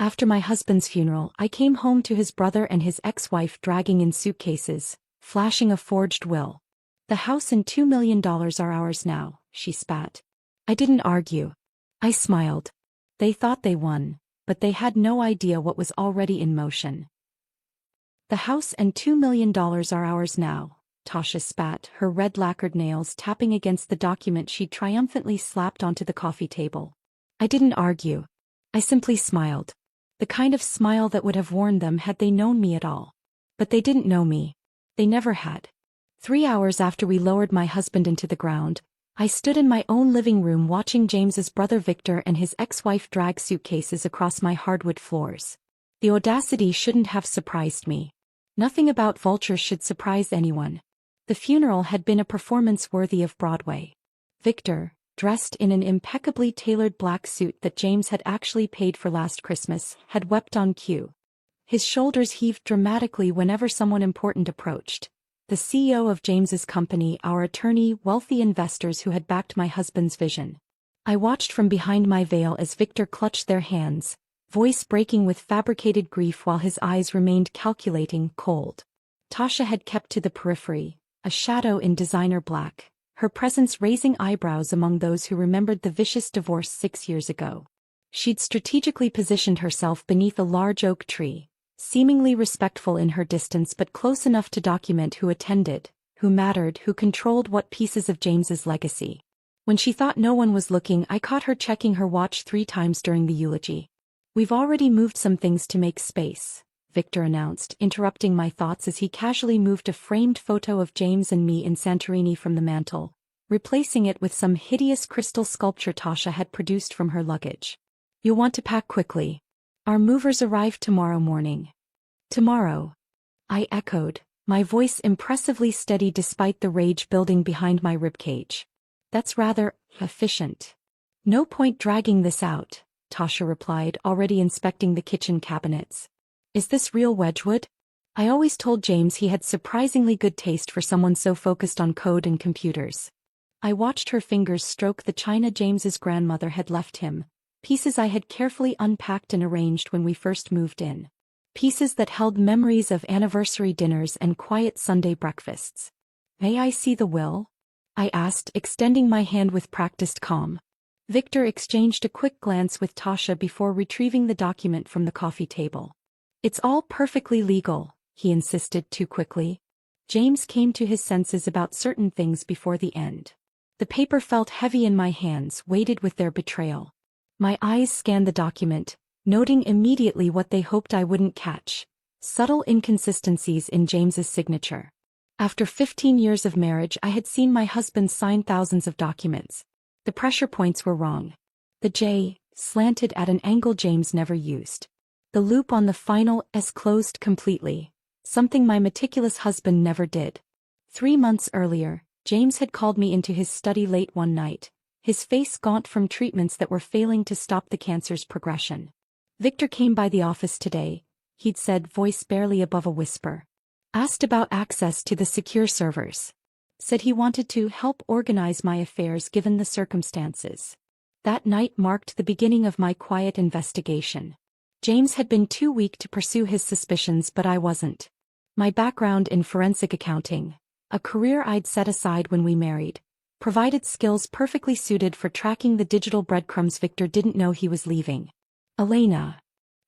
After my husband's funeral, I came home to his brother and his ex-wife dragging in suitcases, flashing a forged will. The house and $2 million are ours now, she spat. I didn't argue. I smiled. They thought they won, but they had no idea what was already in motion. The house and $2 million are ours now, Tasha spat, her red lacquered nails tapping against the document she'd triumphantly slapped onto the coffee table. I didn't argue. I simply smiled. The kind of smile that would have warned them had they known me at all. But they didn't know me. They never had. 3 hours after we lowered my husband into the ground, I stood in my own living room watching James's brother Victor and his ex-wife drag suitcases across my hardwood floors. The audacity shouldn't have surprised me. Nothing about vultures should surprise anyone. The funeral had been a performance worthy of Broadway. Victor, dressed in an impeccably tailored black suit that James had actually paid for last Christmas, had wept on cue. His shoulders heaved dramatically whenever someone important approached. The CEO of James's company, our attorney, wealthy investors who had backed my husband's vision. I watched from behind my veil as Victor clutched their hands, voice breaking with fabricated grief while his eyes remained calculating, cold. Tasha had kept to the periphery, a shadow in designer black, her presence raising eyebrows among those who remembered the vicious divorce 6 years ago. She'd strategically positioned herself beneath a large oak tree, seemingly respectful in her distance but close enough to document who attended, who mattered, who controlled what pieces of James's legacy. When she thought no one was looking, I caught her checking her watch 3 times during the eulogy. We've already moved some things to make space, Victor announced, interrupting my thoughts as he casually moved a framed photo of James and me in Santorini from the mantel, replacing it with some hideous crystal sculpture Tasha had produced from her luggage. You'll want to pack quickly. Our movers arrive tomorrow morning. Tomorrow? I echoed, my voice impressively steady despite the rage building behind my ribcage. That's rather efficient. No point dragging this out, Tasha replied, already inspecting the kitchen cabinets. Is this real Wedgwood? I always told James he had surprisingly good taste for someone so focused on code and computers. I watched her fingers stroke the china James's grandmother had left him, pieces I had carefully unpacked and arranged when we first moved in. Pieces that held memories of anniversary dinners and quiet Sunday breakfasts. May I see the will? I asked, extending my hand with practiced calm. Victor exchanged a quick glance with Tasha before retrieving the document from the coffee table. It's all perfectly legal, he insisted too quickly. James came to his senses about certain things before the end. The paper felt heavy in my hands, weighted with their betrayal. My eyes scanned the document, noting immediately what they hoped I wouldn't catch: subtle inconsistencies in James's signature. After 15 years of marriage, I had seen my husband sign thousands of documents. The pressure points were wrong. The J slanted at an angle James never used. The loop on the final S closed completely, something my meticulous husband never did. 3 months earlier, James had called me into his study late one night, his face gaunt from treatments that were failing to stop the cancer's progression. Victor came by the office today, he'd said, voice barely above a whisper. Asked about access to the secure servers. Said he wanted to help organize my affairs given the circumstances. That night marked the beginning of my quiet investigation. James had been too weak to pursue his suspicions, but I wasn't. My background in forensic accounting, a career I'd set aside when we married, provided skills perfectly suited for tracking the digital breadcrumbs Victor didn't know he was leaving. Elena.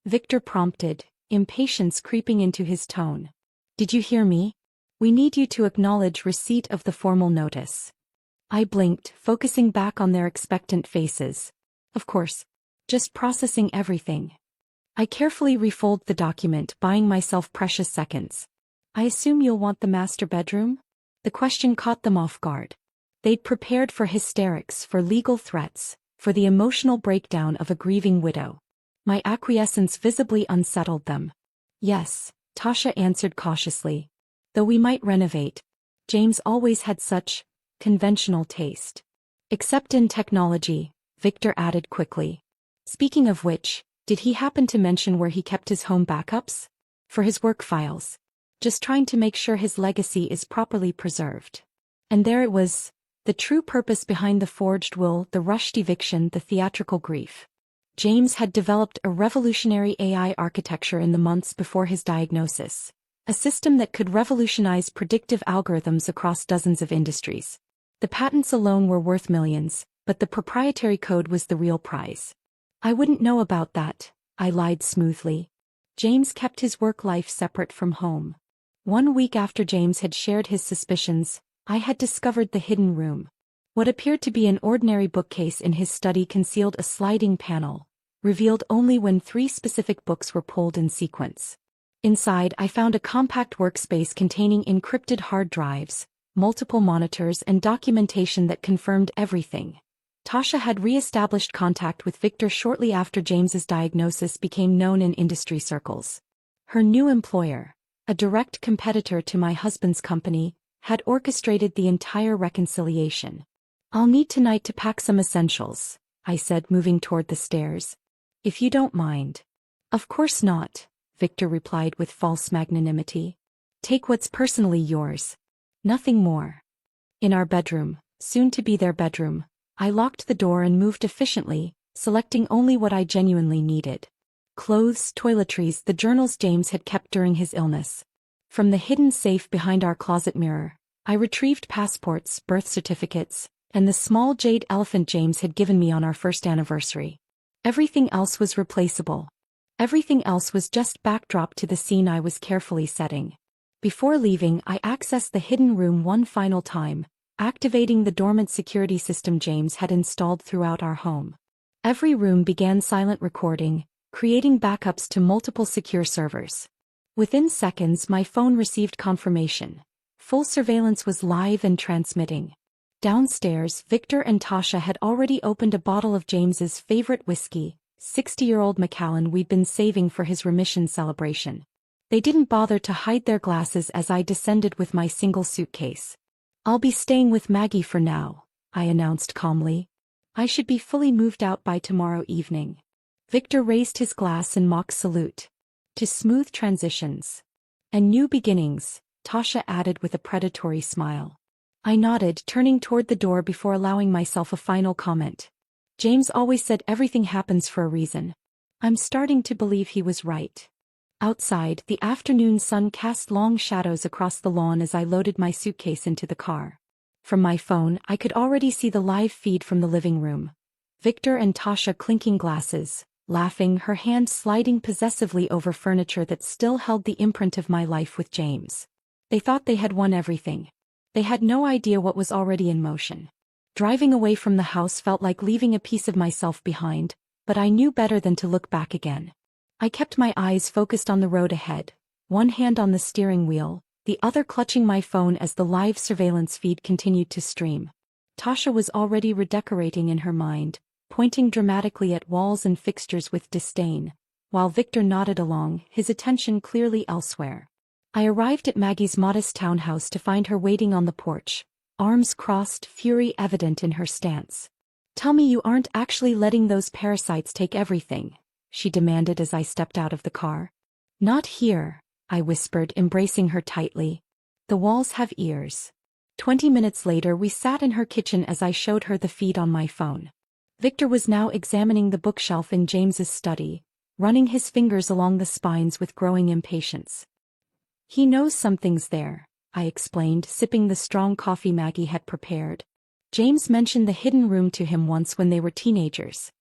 Victor prompted, impatience creeping into his tone. Did you hear me? We need you to acknowledge receipt of the formal notice. I blinked, focusing back on their expectant faces. Of course. Just processing everything. I carefully refolded the document, buying myself precious seconds. I assume you'll want the master bedroom? The question caught them off guard. They'd prepared for hysterics, for legal threats, for the emotional breakdown of a grieving widow. My acquiescence visibly unsettled them. Yes, Tasha answered cautiously. Though we might renovate. James always had such conventional taste. Except in technology, Victor added quickly. Speaking of which, did he happen to mention where he kept his home backups? For his work files. Just trying to make sure his legacy is properly preserved. And there it was, the true purpose behind the forged will, the rushed eviction, the theatrical grief. James had developed a revolutionary AI architecture in the months before his diagnosis, a system that could revolutionize predictive algorithms across dozens of industries. The patents alone were worth millions, but the proprietary code was the real prize. I wouldn't know about that, I lied smoothly. James kept his work life separate from home. 1 week after James had shared his suspicions, I had discovered the hidden room. What appeared to be an ordinary bookcase in his study concealed a sliding panel, revealed only when 3 specific books were pulled in sequence. Inside, I found a compact workspace containing encrypted hard drives, multiple monitors, and documentation that confirmed everything. Tasha had re-established contact with Victor shortly after James's diagnosis became known in industry circles. Her new employer, a direct competitor to my husband's company, had orchestrated the entire reconciliation. "I'll need tonight to pack some essentials," I said, moving toward the stairs. "If you don't mind." "Of course not," Victor replied with false magnanimity. "Take what's personally yours. Nothing more." In our bedroom, soon to be their bedroom, I locked the door and moved efficiently, selecting only what I genuinely needed. Clothes, toiletries, the journals James had kept during his illness. From the hidden safe behind our closet mirror, I retrieved passports, birth certificates, and the small jade elephant James had given me on our first anniversary. Everything else was replaceable. Everything else was just backdrop to the scene I was carefully setting. Before leaving, I accessed the hidden room one final time, activating the dormant security system James had installed throughout our home. Every room began silent recording, creating backups to multiple secure servers. Within seconds, my phone received confirmation. Full surveillance was live and transmitting. Downstairs, Victor and Tasha had already opened a bottle of James's favorite whiskey, 60-year-old Macallan we'd been saving for his remission celebration. They didn't bother to hide their glasses as I descended with my single suitcase. "I'll be staying with Maggie for now," I announced calmly. "I should be fully moved out by tomorrow evening." Victor raised his glass in mock salute. "To smooth transitions and new beginnings," Tasha added with a predatory smile. I nodded, turning toward the door before allowing myself a final comment. "James always said everything happens for a reason." I'm starting to believe he was right. Outside, the afternoon sun cast long shadows across the lawn as I loaded my suitcase into the car. From my phone, I could already see the live feed from the living room. Victor and Tasha clinking glasses, laughing, her hand sliding possessively over furniture that still held the imprint of my life with James. They thought they had won everything. They had no idea what was already in motion. Driving away from the house felt like leaving a piece of myself behind, but I knew better than to look back again. I kept my eyes focused on the road ahead, one hand on the steering wheel, the other clutching my phone as the live surveillance feed continued to stream. Tasha was already redecorating in her mind, pointing dramatically at walls and fixtures with disdain, while Victor nodded along, his attention clearly elsewhere. I arrived at Maggie's modest townhouse to find her waiting on the porch, arms crossed, fury evident in her stance. "Tell me you aren't actually letting those parasites take everything," she demanded as I stepped out of the car. "Not here," I whispered, embracing her tightly. "The walls have ears." 20 minutes later, we sat in her kitchen as I showed her the feed on my phone. Victor was now examining the bookshelf in James's study, running his fingers along the spines with growing impatience. "He knows something's there," I explained, sipping the strong coffee Maggie had prepared. "James mentioned the hidden room to him once when they were teenagers.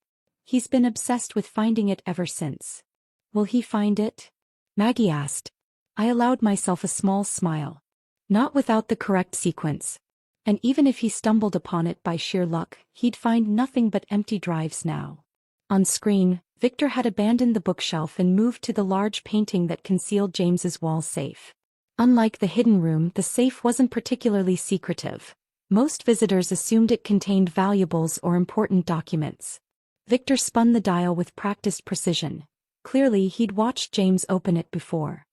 He's been obsessed with finding it ever since." "Will he find it?" Maggie asked. I allowed myself a small smile. "Not without the correct sequence. And even if he stumbled upon it by sheer luck, he'd find nothing but empty drives now." On screen, Victor had abandoned the bookshelf and moved to the large painting that concealed James's wall safe. Unlike the hidden room, the safe wasn't particularly secretive. Most visitors assumed it contained valuables or important documents. Victor spun the dial with practiced precision. Clearly, he'd watched James open it before.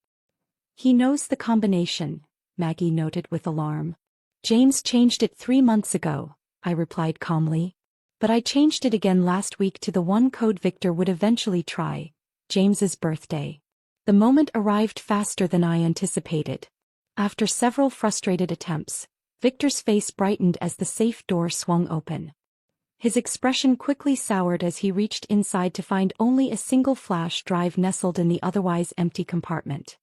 "He knows the combination," Maggie noted with alarm. "James changed it 3 months ago," I replied calmly. "But I changed it again last week to the one code Victor would eventually try, James's birthday." The moment arrived faster than I anticipated. After several frustrated attempts, Victor's face brightened as the safe door swung open. His expression quickly soured as he reached inside to find only a single flash drive nestled in the otherwise empty compartment.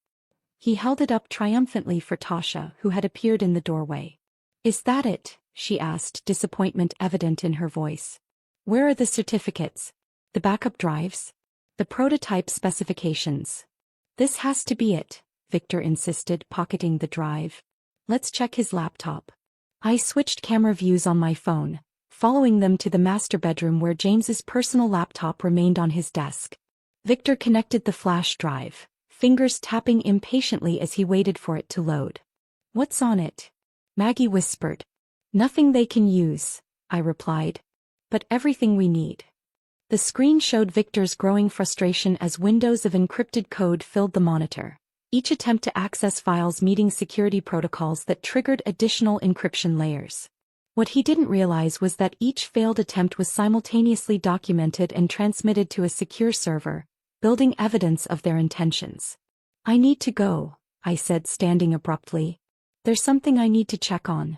He held it up triumphantly for Tasha, who had appeared in the doorway. "Is that it?" she asked, disappointment evident in her voice. "Where are the certificates? The backup drives? The prototype specifications?" "This has to be it," Victor insisted, pocketing the drive. "Let's check his laptop." I switched camera views on my phone, following them to the master bedroom where James's personal laptop remained on his desk. Victor connected the flash drive, fingers tapping impatiently as he waited for it to load. "What's on it?" Maggie whispered. "Nothing they can use," I replied. "But everything we need." The screen showed Victor's growing frustration as windows of encrypted code filled the monitor, each attempt to access files meeting security protocols that triggered additional encryption layers. What he didn't realize was that each failed attempt was simultaneously documented and transmitted to a secure server, building evidence of their intentions. "I need to go," I said, standing abruptly. "There's something I need to check on."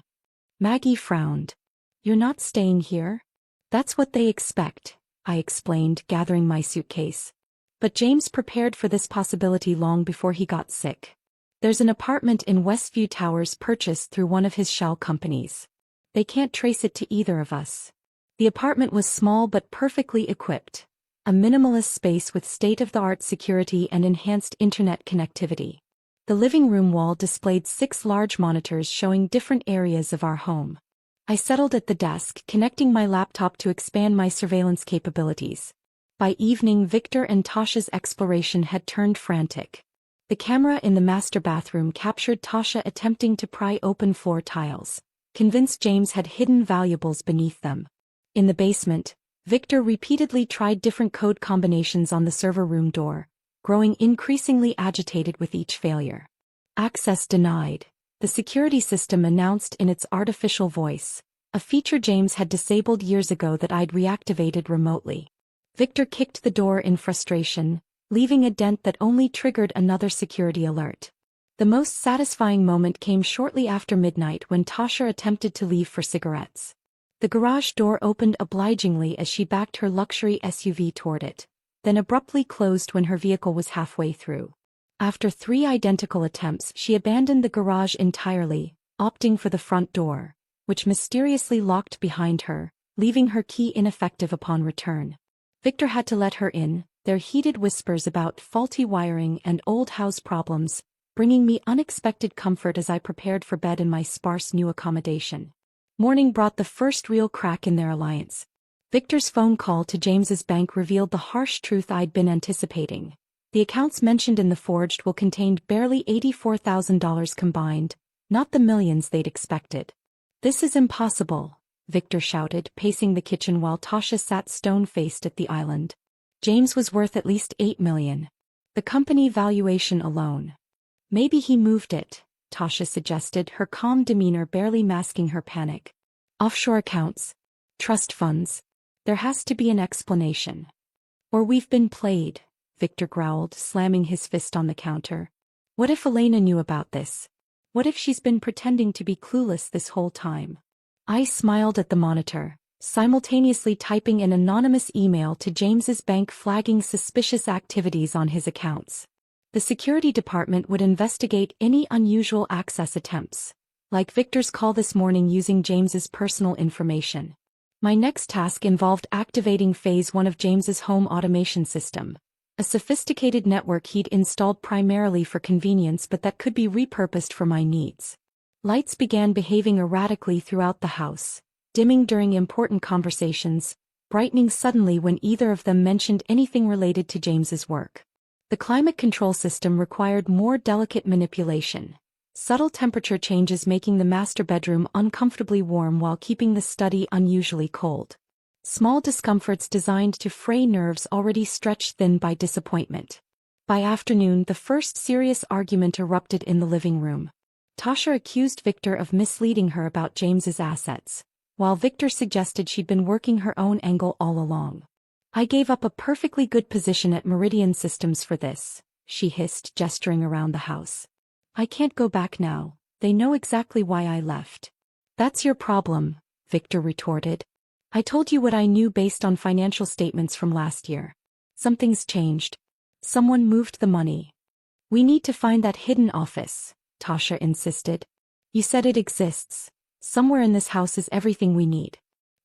Maggie frowned. "You're not staying here?" "That's what they expect," I explained, gathering my suitcase. "But James prepared for this possibility long before he got sick. There's an apartment in Westview Towers purchased through one of his shell companies. They can't trace it to either of us." The apartment was small but perfectly equipped. A minimalist space with state-of-the-art security and enhanced internet connectivity. The living room wall displayed 6 large monitors showing different areas of our home. I settled at the desk, connecting my laptop to expand my surveillance capabilities. By evening, Victor and Tasha's exploration had turned frantic. The camera in the master bathroom captured Tasha attempting to pry open floor tiles, convinced James had hidden valuables beneath them. In the basement, Victor repeatedly tried different code combinations on the server room door, growing increasingly agitated with each failure. "Access denied," the security system announced in its artificial voice, a feature James had disabled years ago that I'd reactivated remotely. Victor kicked the door in frustration, leaving a dent that only triggered another security alert. The most satisfying moment came shortly after midnight when Tasha attempted to leave for cigarettes. The garage door opened obligingly as she backed her luxury SUV toward it, then abruptly closed when her vehicle was halfway through. After 3 identical attempts, she abandoned the garage entirely, opting for the front door, which mysteriously locked behind her, leaving her key ineffective upon return. Victor had to let her in, their heated whispers about faulty wiring and old house problems, bringing me unexpected comfort as I prepared for bed in my sparse new accommodation. Morning brought the first real crack in their alliance. Victor's phone call to James's bank revealed the harsh truth I'd been anticipating. The accounts mentioned in the forged will contained barely $84,000 combined, not the millions they'd expected. "This is impossible," Victor shouted, pacing the kitchen while Tasha sat stone-faced at the island. "James was worth at least $8 million. The company valuation alone." "Maybe he moved it," Tasha suggested, her calm demeanor barely masking her panic. "Offshore accounts. Trust funds. There has to be an explanation." "Or we've been played," Victor growled, slamming his fist on the counter. "What if Elena knew about this? What if she's been pretending to be clueless this whole time?" I smiled at the monitor, simultaneously typing an anonymous email to James's bank flagging suspicious activities on his accounts. The security department would investigate any unusual access attempts, like Victor's call this morning using James's personal information. My next task involved activating Phase 1 of James's home automation system, a sophisticated network he'd installed primarily for convenience but that could be repurposed for my needs. Lights began behaving erratically throughout the house, dimming during important conversations, brightening suddenly when either of them mentioned anything related to James's work. The climate control system required more delicate manipulation, subtle temperature changes making the master bedroom uncomfortably warm while keeping the study unusually cold. Small discomforts designed to fray nerves already stretched thin by disappointment. By afternoon, the first serious argument erupted in the living room. Tasha accused Victor of misleading her about James's assets, while Victor suggested she'd been working her own angle all along. "I gave up a perfectly good position at Meridian Systems for this," she hissed, gesturing around the house. "I can't go back now. They know exactly why I left." "That's your problem," Victor retorted. I told you what I knew based on financial statements from last year. Something's changed. Someone moved the money. We need to find that hidden office, Tasha insisted. You said it exists. Somewhere in this house is everything we need.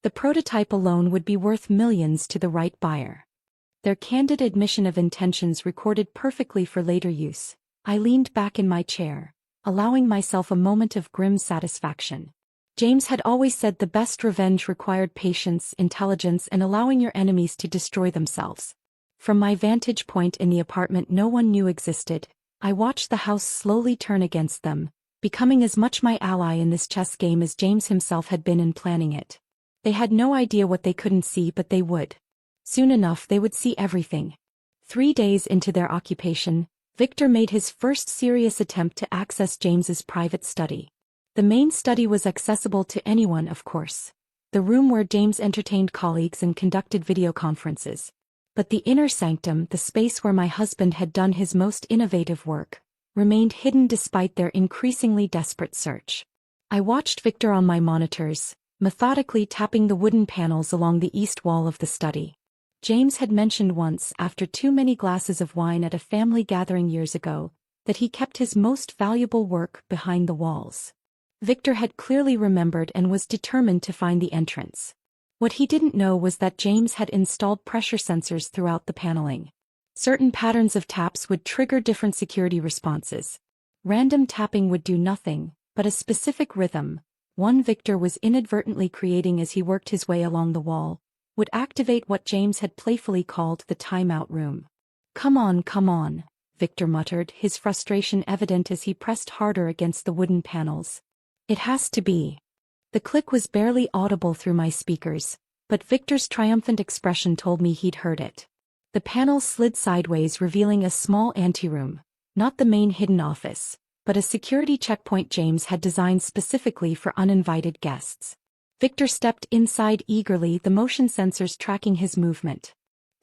The prototype alone would be worth millions to the right buyer. Their candid admission of intentions recorded perfectly for later use. I leaned back in my chair, allowing myself a moment of grim satisfaction. James had always said the best revenge required patience, intelligence, and allowing your enemies to destroy themselves. From my vantage point in the apartment no one knew existed, I watched the house slowly turn against them, becoming as much my ally in this chess game as James himself had been in planning it. They had no idea what they couldn't see, but they would. Soon enough they would see everything. 3 days into their occupation, Victor made his first serious attempt to access James's private study. The main study was accessible to anyone, of course. The room where James entertained colleagues and conducted video conferences. But the inner sanctum, the space where my husband had done his most innovative work, remained hidden despite their increasingly desperate search. I watched Victor on my monitors, methodically tapping the wooden panels along the east wall of the study. James had mentioned once, after too many glasses of wine at a family gathering years ago, that he kept his most valuable work behind the walls. Victor had clearly remembered and was determined to find the entrance. What he didn't know was that James had installed pressure sensors throughout the paneling. Certain patterns of taps would trigger different security responses. Random tapping would do nothing, but a specific rhythm, one Victor was inadvertently creating as he worked his way along the wall, would activate what James had playfully called the timeout room. Come on, Victor muttered, his frustration evident as he pressed harder against the wooden panels. It has to be. The click was barely audible through my speakers, but Victor's triumphant expression told me he'd heard it. The panel slid sideways, revealing a small anteroom, not the main hidden office, but a security checkpoint James had designed specifically for uninvited guests. Victor stepped inside eagerly, the motion sensors tracking his movement.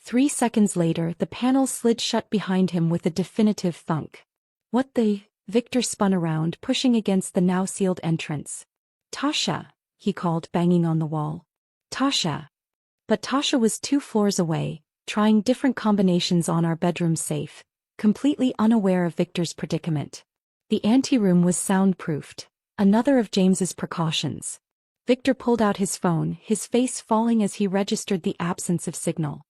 3 seconds later, the panel slid shut behind him with a definitive thunk. What the? Victor spun around, pushing against the now sealed entrance. Tasha, he called, banging on the wall. Tasha. But Tasha was 2 floors away, trying different combinations on our bedroom safe, completely unaware of Victor's predicament. The anteroom was soundproofed, another of James's precautions. Victor pulled out his phone, his face falling as he registered the absence of signal.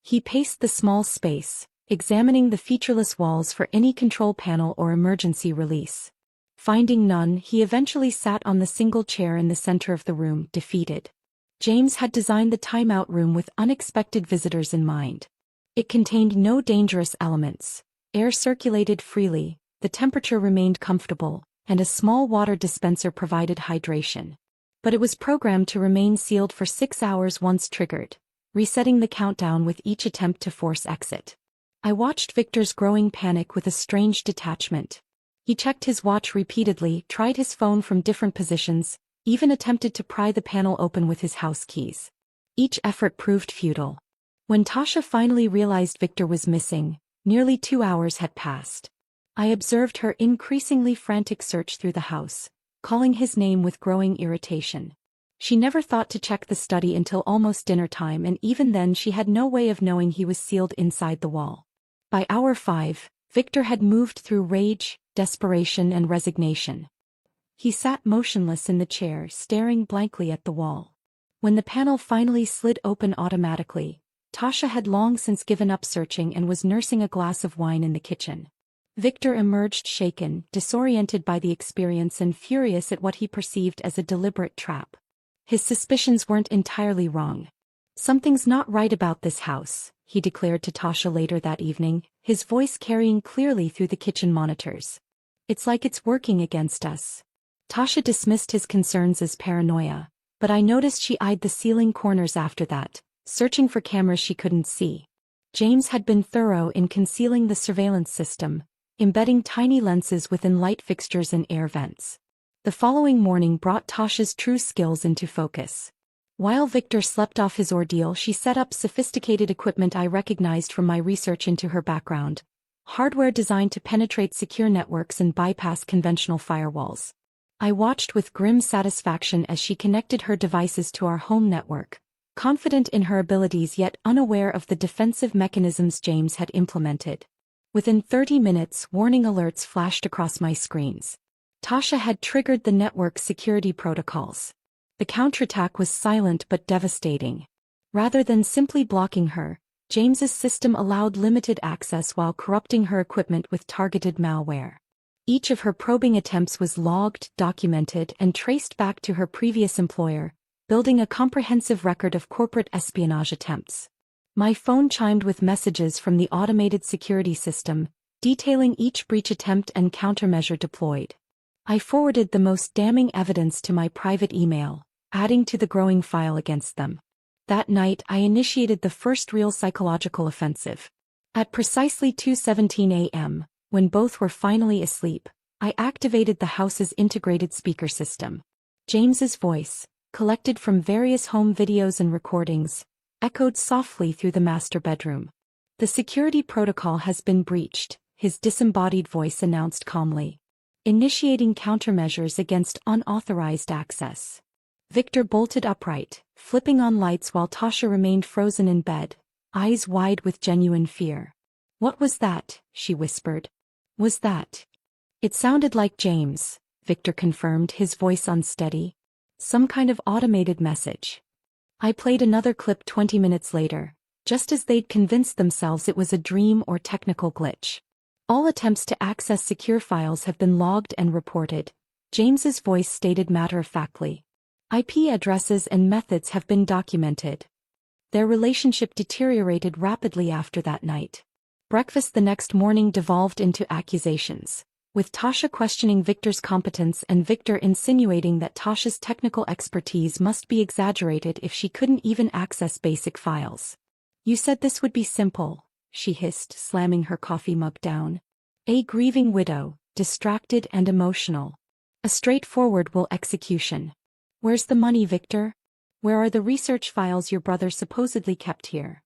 He paced the small space, examining the featureless walls for any control panel or emergency release. Finding none, he eventually sat on the single chair in the center of the room, defeated. James had designed the timeout room with unexpected visitors in mind. It contained no dangerous elements. Air circulated freely, the temperature remained comfortable, and a small water dispenser provided hydration. But it was programmed to remain sealed for 6 hours once triggered, resetting the countdown with each attempt to force exit. I watched Victor's growing panic with a strange detachment. He checked his watch repeatedly, tried his phone from different positions, even attempted to pry the panel open with his house keys. Each effort proved futile. When Tasha finally realized Victor was missing, nearly 2 hours had passed. I observed her increasingly frantic search through the house, calling his name with growing irritation. She never thought to check the study until almost dinner time, and even then she had no way of knowing he was sealed inside the wall. By hour 5, Victor had moved through rage, desperation, and resignation. He sat motionless in the chair, staring blankly at the wall. When the panel finally slid open automatically, Tasha had long since given up searching and was nursing a glass of wine in the kitchen. Victor emerged shaken, disoriented by the experience and furious at what he perceived as a deliberate trap. His suspicions weren't entirely wrong. Something's not right about this house, he declared to Tasha later that evening, his voice carrying clearly through the kitchen monitors. It's like it's working against us. Tasha dismissed his concerns as paranoia, but I noticed she eyed the ceiling corners after that, searching for cameras she couldn't see. James had been thorough in concealing the surveillance system, embedding tiny lenses within light fixtures and air vents. The following morning brought Tasha's true skills into focus. While Victor slept off his ordeal, she set up sophisticated equipment I recognized from my research into her background, hardware designed to penetrate secure networks and bypass conventional firewalls. I watched with grim satisfaction as she connected her devices to our home network, confident in her abilities yet unaware of the defensive mechanisms James had implemented. Within 30 minutes, warning alerts flashed across my screens. Tasha had triggered the network's security protocols. The counterattack was silent but devastating. Rather than simply blocking her, James's system allowed limited access while corrupting her equipment with targeted malware. Each of her probing attempts was logged, documented, and traced back to her previous employer, building a comprehensive record of corporate espionage attempts. My phone chimed with messages from the automated security system, detailing each breach attempt and countermeasure deployed. I forwarded the most damning evidence to my private email, adding to the growing file against them. That night I initiated the first real psychological offensive. At precisely 2:17 a.m., when both were finally asleep, I activated the house's integrated speaker system. James's voice, collected from various home videos and recordings, echoed softly through the master bedroom. "The security protocol has been breached," his disembodied voice announced calmly. "Initiating countermeasures against unauthorized access." Victor bolted upright, flipping on lights while Tasha remained frozen in bed, eyes wide with genuine fear. "What was that?" she whispered. "Was that?" "It sounded like James," Victor confirmed, his voice unsteady. "Some kind of automated message." I played another clip 20 minutes later, just as they'd convinced themselves it was a dream or technical glitch. "All attempts to access secure files have been logged and reported," James's voice stated matter-of-factly. "IP addresses and methods have been documented." Their relationship deteriorated rapidly after that night. Breakfast the next morning devolved into accusations, with Tasha questioning Victor's competence and Victor insinuating that Tasha's technical expertise must be exaggerated if she couldn't even access basic files. "You said this would be simple," she hissed, slamming her coffee mug down. "A grieving widow, distracted and emotional. A straightforward will execution. Where's the money, Victor? Where are the research files your brother supposedly kept here?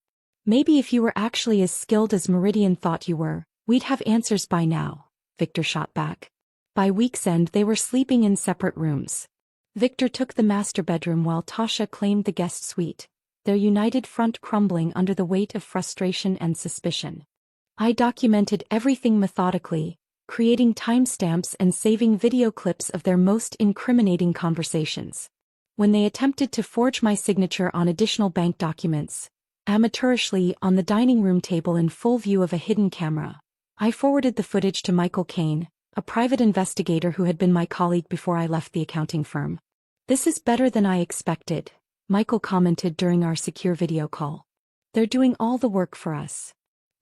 Maybe if you were actually as skilled as Meridian thought you were, we'd have answers by now," Victor shot back. By week's end they were sleeping in separate rooms. Victor took the master bedroom while Tasha claimed the guest suite, their united front crumbling under the weight of frustration and suspicion. I documented everything methodically, creating timestamps and saving video clips of their most incriminating conversations. When they attempted to forge my signature on additional bank documents, amateurishly on the dining room table in full view of a hidden camera, I forwarded the footage to Michael Kane, a private investigator who had been my colleague before I left the accounting firm. "This is better than I expected," Michael commented during our secure video call. "They're doing all the work for us."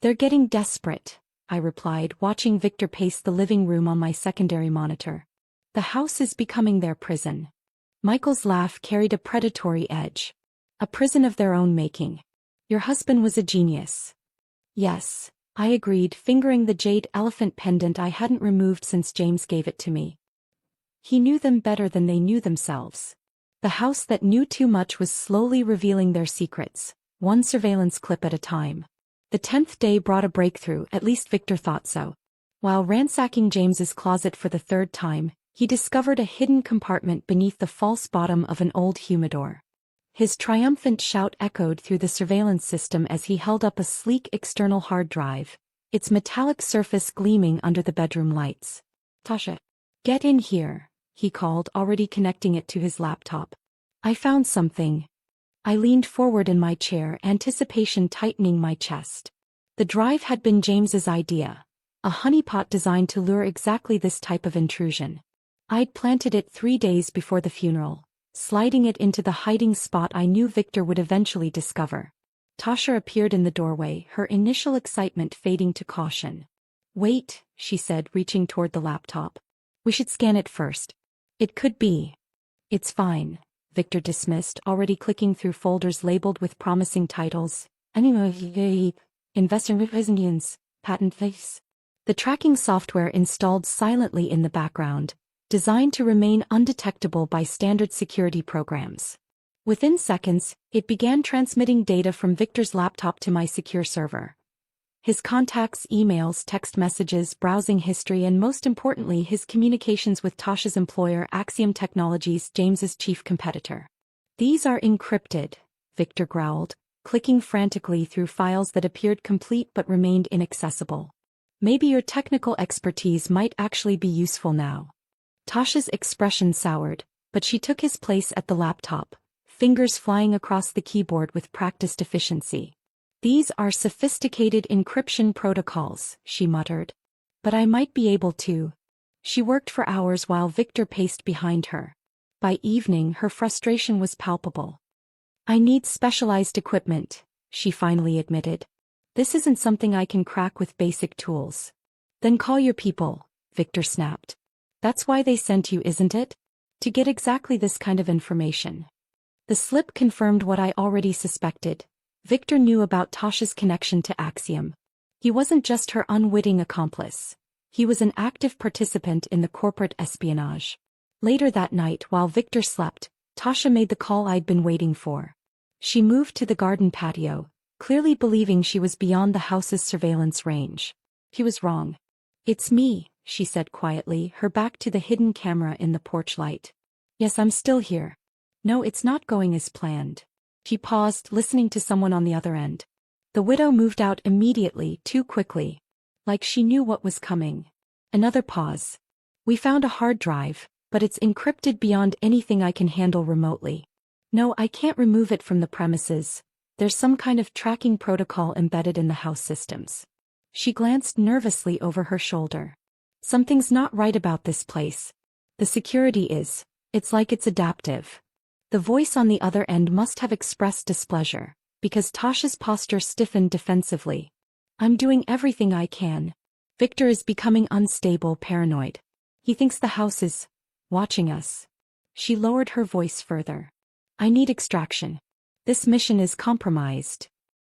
"They're getting desperate," I replied, watching Victor pace the living room on my secondary monitor. "The house is becoming their prison." Michael's laugh carried a predatory edge. "A prison of their own making. Your husband was a genius." "Yes," I agreed, fingering the jade elephant pendant I hadn't removed since James gave it to me. "He knew them better than they knew themselves." The house that knew too much was slowly revealing their secrets, one surveillance clip at a time. The 10th day brought a breakthrough, at least Victor thought so. While ransacking James's closet for the 3rd time, he discovered a hidden compartment beneath the false bottom of an old humidor. His triumphant shout echoed through the surveillance system as he held up a sleek external hard drive, its metallic surface gleaming under the bedroom lights. "Tasha, get in here," he called, already connecting it to his laptop. "I found something." I leaned forward in my chair, anticipation tightening my chest. The drive had been James's idea, a honeypot designed to lure exactly this type of intrusion. I'd planted it 3 days before the funeral, sliding it into the hiding spot I knew Victor would eventually discover. Tasha appeared in the doorway, her initial excitement fading to caution. "Wait," she said, reaching toward the laptop. "We should scan it first. It could be." "It's fine," Victor dismissed, already clicking through folders labeled with promising titles. "Investor representatives, patent face." The tracking software installed silently in the background, designed to remain undetectable by standard security programs. Within seconds, it began transmitting data from Victor's laptop to my secure server. His contacts, emails, text messages, browsing history, and most importantly his communications with Tasha's employer, Axiom Technologies, James's chief competitor. "These are encrypted," Victor growled, clicking frantically through files that appeared complete but remained inaccessible. Maybe your technical expertise might actually be useful now. Tasha's expression soured, but she took his place at the laptop, fingers flying across the keyboard with practiced efficiency. These are sophisticated encryption protocols, she muttered. But I might be able to. She worked for hours while Victor paced behind her. By evening, her frustration was palpable. I need specialized equipment, she finally admitted. This isn't something I can crack with basic tools. Then call your people, Victor snapped. That's why they sent you, isn't it? To get exactly this kind of information. The slip confirmed what I already suspected. Victor knew about Tasha's connection to Axiom. He wasn't just her unwitting accomplice. He was an active participant in the corporate espionage. Later that night, while Victor slept, Tasha made the call I'd been waiting for. She moved to the garden patio, clearly believing she was beyond the house's surveillance range. He was wrong. It's me, she said quietly, her back to the hidden camera in the porch light. Yes, I'm still here. No, it's not going as planned. She paused, listening to someone on the other end. The widow moved out immediately, too quickly. Like she knew what was coming. Another pause. We found a hard drive, but it's encrypted beyond anything I can handle remotely. No, I can't remove it from the premises. There's some kind of tracking protocol embedded in the house systems. She glanced nervously over her shoulder. Something's not right about this place. The security is. It's like it's adaptive. The voice on the other end must have expressed displeasure, because Tasha's posture stiffened defensively. I'm doing everything I can. Victor is becoming unstable, paranoid. He thinks the house is watching us. She lowered her voice further. I need extraction. This mission is compromised.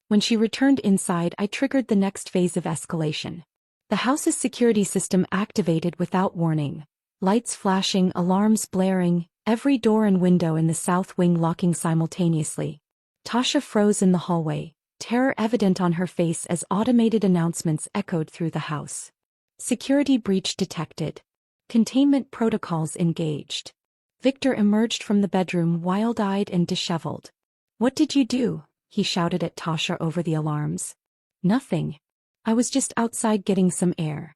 When she returned inside, I triggered the next phase of escalation. The house's security system activated without warning. Lights flashing, alarms blaring, every door and window in the south wing locking simultaneously. Tasha froze in the hallway, terror evident on her face as automated announcements echoed through the house. Security breach detected. Containment protocols engaged. Victor emerged from the bedroom wild-eyed and disheveled. What did you do? He shouted at Tasha over the alarms. Nothing. I was just outside getting some air.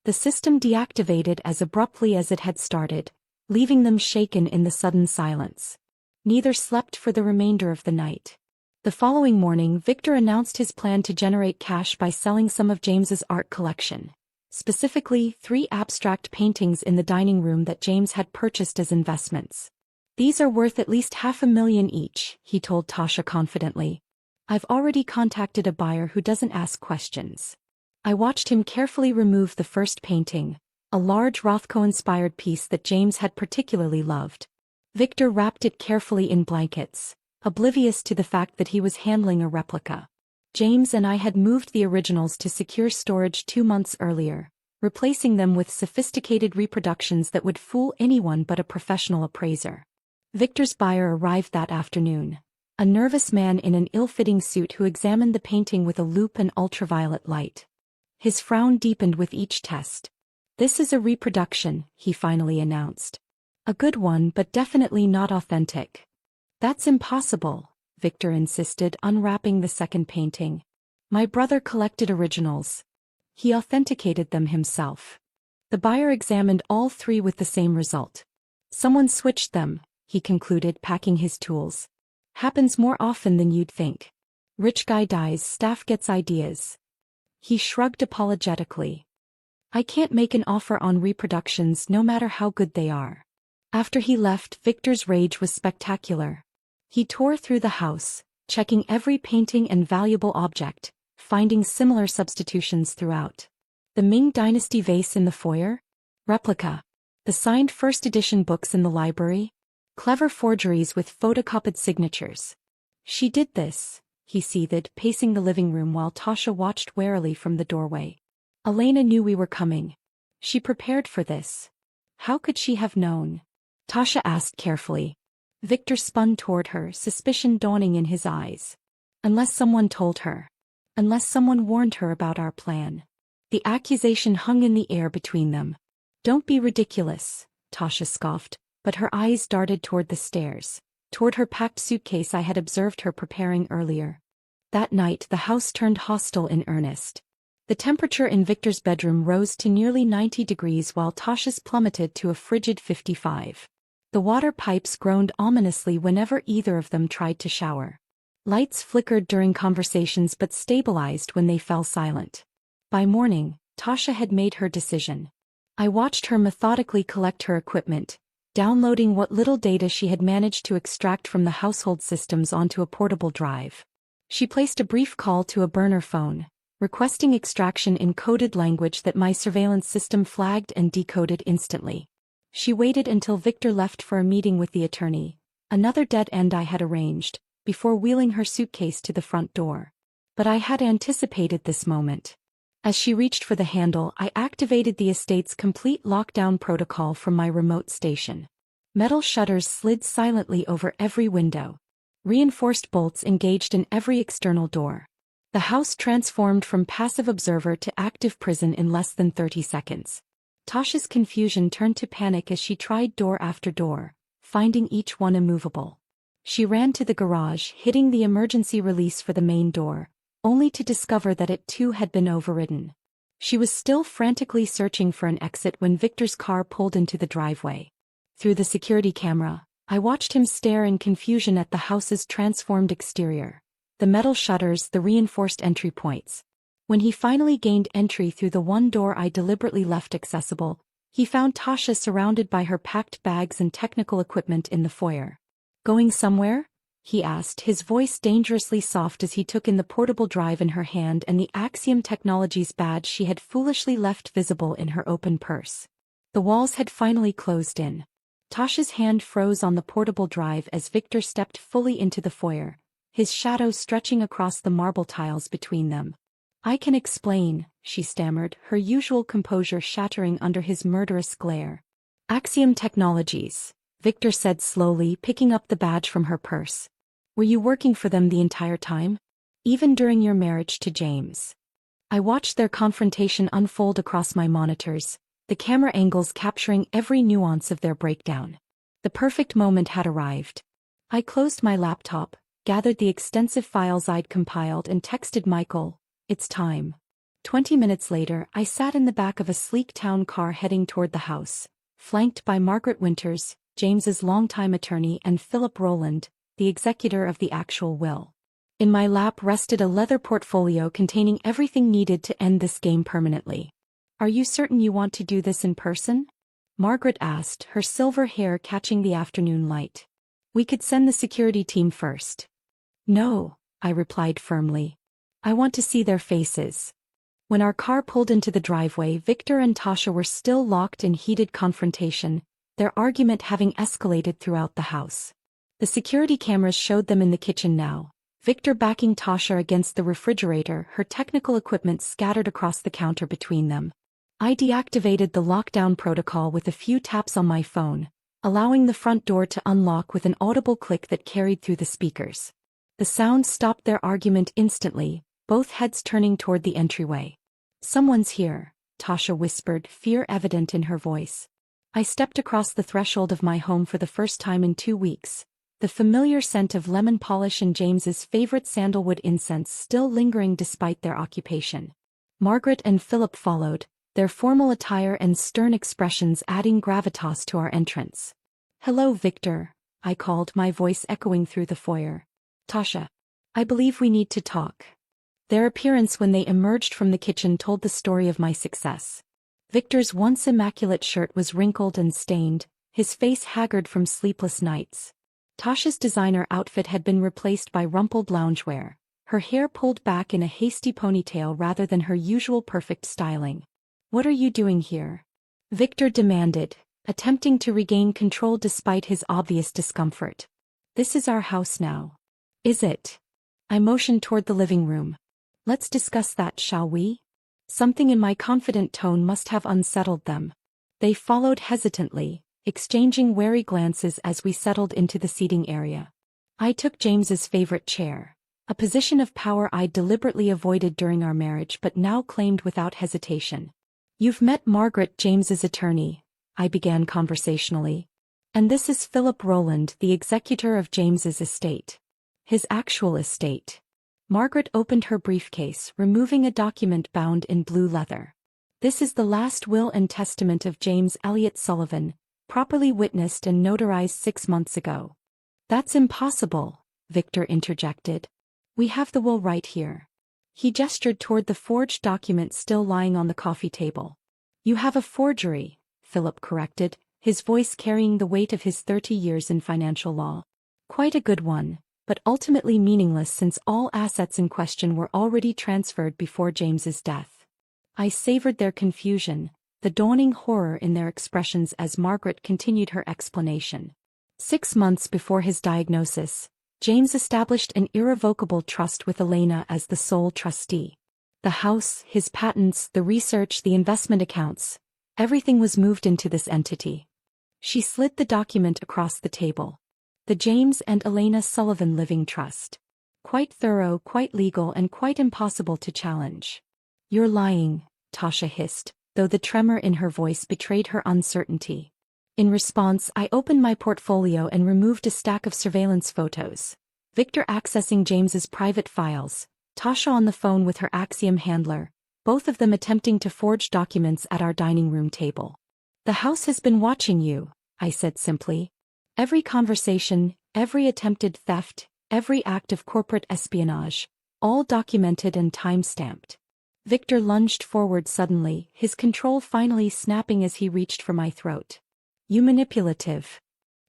The system deactivated as abruptly as it had started, leaving them shaken in the sudden silence. Neither slept for the remainder of the night. The following morning, Victor announced his plan to generate cash by selling some of James's art collection. Specifically, 3 abstract paintings in the dining room that James had purchased as investments. These are worth at least $500,000 each, he told Tasha confidently. I've already contacted a buyer who doesn't ask questions. I watched him carefully remove the first painting, a large Rothko-inspired piece that James had particularly loved. Victor wrapped it carefully in blankets, oblivious to the fact that he was handling a replica. James and I had moved the originals to secure storage 2 months earlier, replacing them with sophisticated reproductions that would fool anyone but a professional appraiser. Victor's buyer arrived that afternoon, a nervous man in an ill-fitting suit who examined the painting with a loupe and ultraviolet light. His frown deepened with each test. This is a reproduction, he finally announced. A good one, but definitely not authentic. That's impossible, Victor insisted, unwrapping the second painting. My brother collected originals. He authenticated them himself. The buyer examined all 3 with the same result. Someone switched them, he concluded, packing his tools. Happens more often than you'd think. Rich guy dies, staff gets ideas. He shrugged apologetically. I can't make an offer on reproductions no matter how good they are. After he left, Victor's rage was spectacular. He tore through the house, checking every painting and valuable object, finding similar substitutions throughout. The Ming Dynasty vase in the foyer? Replica. The signed first edition books in the library? Clever forgeries with photocopied signatures. She did this, he seethed, pacing the living room while Tasha watched warily from the doorway. Elena knew we were coming. She prepared for this. How could she have known? Tasha asked carefully. Victor spun toward her, suspicion dawning in his eyes. Unless someone told her. Unless someone warned her about our plan. The accusation hung in the air between them. Don't be ridiculous, Tasha scoffed, but her eyes darted toward the stairs. toward her packed suitcase I had observed her preparing earlier. That night the house turned hostile in earnest. The temperature in Victor's bedroom rose to nearly 90 degrees while Tasha's plummeted to a frigid 55. The water pipes groaned ominously whenever either of them tried to shower. Lights flickered during conversations but stabilized when they fell silent. By morning, Tasha had made her decision. I watched her methodically collect her equipment, downloading what little data she had managed to extract from the household systems onto a portable drive. She placed a brief call to a burner phone, requesting extraction in coded language that my surveillance system flagged and decoded instantly. She waited until Victor left for a meeting with the attorney, another dead end I had arranged, before wheeling her suitcase to the front door. But I had anticipated this moment. As she reached for the handle, I activated the estate's complete lockdown protocol from my remote station. Metal shutters slid silently over every window. Reinforced bolts engaged in every external door. The house transformed from passive observer to active prison in less than 30 seconds. Tasha's confusion turned to panic as she tried door after door, finding each one immovable. She ran to the garage, hitting the emergency release for the main door, only to discover that it too had been overridden. She was still frantically searching for an exit when Victor's car pulled into the driveway. Through the security camera, I watched him stare in confusion at the house's transformed exterior. The metal shutters, the reinforced entry points. When he finally gained entry through the one door I deliberately left accessible, he found Tasha surrounded by her packed bags and technical equipment in the foyer. "Going somewhere?" he asked, his voice dangerously soft as he took in the portable drive in her hand and the Axiom Technologies badge she had foolishly left visible in her open purse. The walls had finally closed in. Tasha's hand froze on the portable drive as Victor stepped fully into the foyer, his shadow stretching across the marble tiles between them. "I can explain," she stammered, her usual composure shattering under his murderous glare. "Axiom Technologies," Victor said slowly, picking up the badge from her purse. "Were you working for them the entire time? Even during your marriage to James?" I watched their confrontation unfold across my monitors, the camera angles capturing every nuance of their breakdown. The perfect moment had arrived. I closed my laptop, gathered the extensive files I'd compiled and texted Michael, "It's time." 20 minutes later, I sat in the back of a sleek town car heading toward the house, flanked by Margaret Winters, James's longtime attorney, and Philip Rowland, the executor of the actual will. In my lap rested a leather portfolio containing everything needed to end this game permanently. "Are you certain you want to do this in person?" Margaret asked, her silver hair catching the afternoon light. "We could send the security team first." "No," I replied firmly. "I want to see their faces." When our car pulled into the driveway, Victor and Tasha were still locked in heated confrontation, their argument having escalated throughout the house. The security cameras showed them in the kitchen now, Victor backing Tasha against the refrigerator, her technical equipment scattered across the counter between them. I deactivated the lockdown protocol with a few taps on my phone, allowing the front door to unlock with an audible click that carried through the speakers. The sound stopped their argument instantly, both heads turning toward the entryway. "Someone's here," Tasha whispered, fear evident in her voice. I stepped across the threshold of my home for the first time in 2 weeks, the familiar scent of lemon polish and James's favorite sandalwood incense still lingering despite their occupation. Margaret and Philip followed, their formal attire and stern expressions adding gravitas to our entrance. "Hello, Victor," I called, my voice echoing through the foyer. "Tasha, I believe we need to talk." Their appearance when they emerged from the kitchen told the story of my success. Victor's once immaculate shirt was wrinkled and stained, his face haggard from sleepless nights. Tasha's designer outfit had been replaced by rumpled loungewear, her hair pulled back in a hasty ponytail rather than her usual perfect styling. "What are you doing here?" Victor demanded, attempting to regain control despite his obvious discomfort. "This is our house now." "Is it?" I motioned toward the living room. "Let's discuss that, shall we?" Something in my confident tone must have unsettled them. They followed hesitantly, exchanging wary glances as we settled into the seating area. I took James's favorite chair, a position of power I'd deliberately avoided during our marriage but now claimed without hesitation. "You've met Margaret, James's attorney," I began conversationally. And this is Philip Rowland, the executor of James's estate. His actual estate. Margaret opened her briefcase, removing a document bound in blue leather. This is the last will and testament of James Elliot Sullivan, properly witnessed and notarized 6 months ago. That's impossible, Victor interjected. We have the will right here. He gestured toward the forged document still lying on the coffee table. You have a forgery, Philip corrected, his voice carrying the weight of his 30 years in financial law. Quite a good one, but ultimately meaningless since all assets in question were already transferred before James's death. I savored their confusion, the dawning horror in their expressions as Margaret continued her explanation. 6 months before his diagnosis, James established an irrevocable trust with Elena as the sole trustee. The house, his patents, the research, the investment accounts, everything was moved into this entity. She slid the document across the table. The James and Elena Sullivan Living Trust. Quite thorough, quite legal, and quite impossible to challenge. You're lying, Tasha hissed, though the tremor in her voice betrayed her uncertainty. In response, I opened my portfolio and removed a stack of surveillance photos. Victor accessing James's private files, Tasha on the phone with her Axiom handler, both of them attempting to forge documents at our dining room table. The house has been watching you, I said simply. Every conversation, every attempted theft, every act of corporate espionage, all documented and time-stamped. Victor lunged forward suddenly, his control finally snapping as he reached for my throat. You manipulative.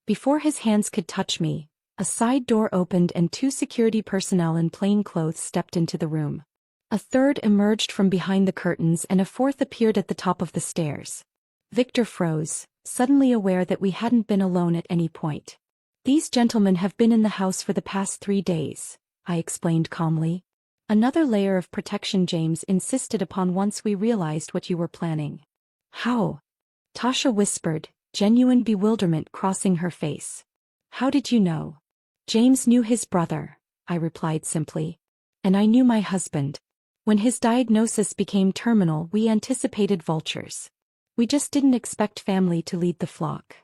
Before his hands could touch me, a side door opened and 2 security personnel in plain clothes stepped into the room. A third emerged from behind the curtains and a fourth appeared at the top of the stairs. Victor froze, suddenly aware that we hadn't been alone at any point. These gentlemen have been in the house for the past 3 days, I explained calmly. Another layer of protection James insisted upon once we realized what you were planning. How? Tasha whispered, genuine bewilderment crossing her face. How did you know? James knew his brother, I replied simply. And I knew my husband. When his diagnosis became terminal, we anticipated vultures. We just didn't expect family to lead the flock.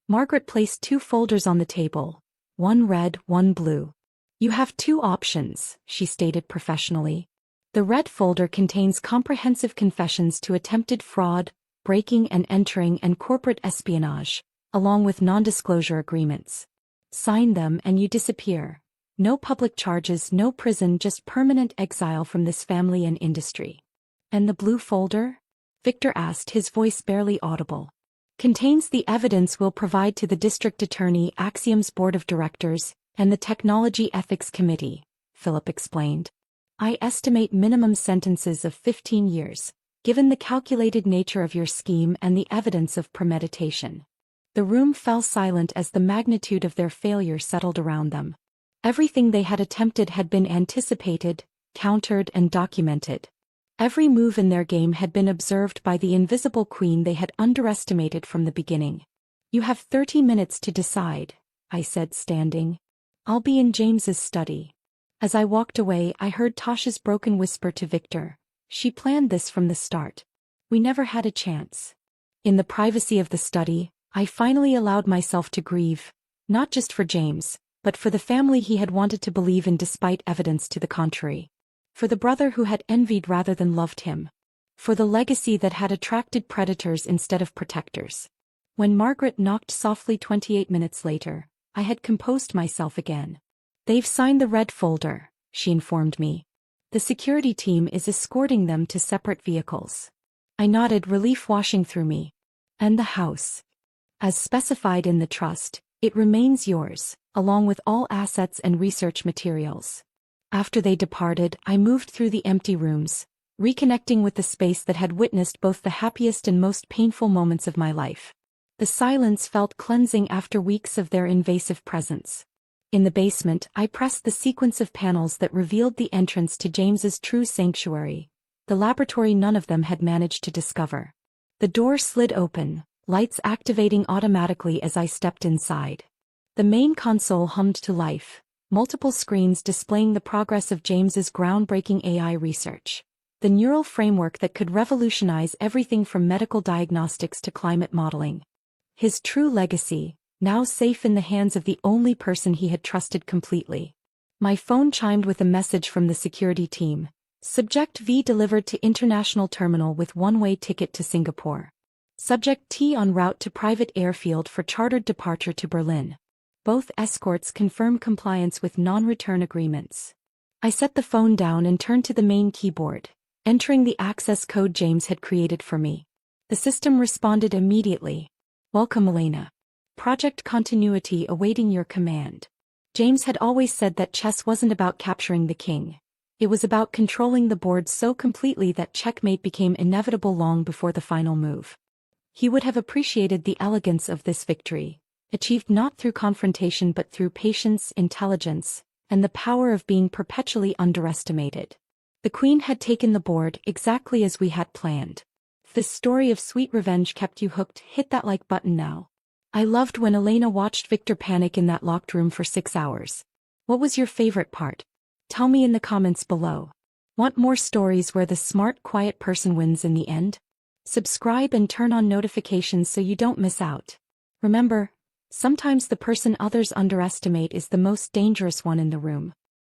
Margaret placed 2 folders on the table, one red, one blue. You have 2 options, she stated professionally. The red folder contains comprehensive confessions to attempted fraud, breaking and entering, and corporate espionage, along with non-disclosure agreements. Sign them and you disappear. No public charges, no prison, just permanent exile from this family and industry. And the blue folder? Victor asked, his voice barely audible. Contains the evidence we'll provide to the district attorney, Axiom's board of directors, and the Technology Ethics Committee, Philip explained. I estimate minimum sentences of 15 years, given the calculated nature of your scheme and the evidence of premeditation. The room fell silent as the magnitude of their failure settled around them. Everything they had attempted had been anticipated, countered, and documented. Every move in their game had been observed by the invisible queen they had underestimated from the beginning. You have 30 minutes to decide, I said, standing. I'll be in James's study. As I walked away, I heard Tasha's broken whisper to Victor. She planned this from the start. We never had a chance. In the privacy of the study, I finally allowed myself to grieve, not just for James, but for the family he had wanted to believe in despite evidence to the contrary. For the brother who had envied rather than loved him. For the legacy that had attracted predators instead of protectors. When Margaret knocked softly 28 minutes later, I had composed myself again. They've signed the red folder, she informed me. The security team is escorting them to separate vehicles. I nodded, relief washing through me. And the house. As specified in the trust, it remains yours, along with all assets and research materials. After they departed, I moved through the empty rooms, reconnecting with the space that had witnessed both the happiest and most painful moments of my life. The silence felt cleansing after weeks of their invasive presence. In the basement, I pressed the sequence of panels that revealed the entrance to James's true sanctuary, the laboratory none of them had managed to discover. The door slid open, lights activating automatically as I stepped inside. The main console hummed to life, multiple screens displaying the progress of James's groundbreaking AI research. The neural framework that could revolutionize everything from medical diagnostics to climate modeling. His true legacy, now safe in the hands of the only person he had trusted completely. My phone chimed with a message from the security team. Subject V delivered to international terminal with one-way ticket to Singapore. Subject T en route to private airfield for chartered departure to Berlin. Both escorts confirm compliance with non-return agreements. I set the phone down and turned to the main keyboard, entering the access code James had created for me. The system responded immediately. Welcome, Elena. Project continuity awaiting your command. James had always said that chess wasn't about capturing the king. It was about controlling the board so completely that checkmate became inevitable long before the final move. He would have appreciated the elegance of this victory, achieved not through confrontation but through patience, intelligence, and the power of being perpetually underestimated. The queen had taken the board exactly as we had planned. If this story of sweet revenge kept you hooked, hit that like button now. I loved when Elena watched Victor panic in that locked room for 6 hours. What was your favorite part? Tell me in the comments below. Want more stories where the smart, quiet person wins in the end? Subscribe and turn on notifications so you don't miss out. Remember, sometimes the person others underestimate is the most dangerous one in the room.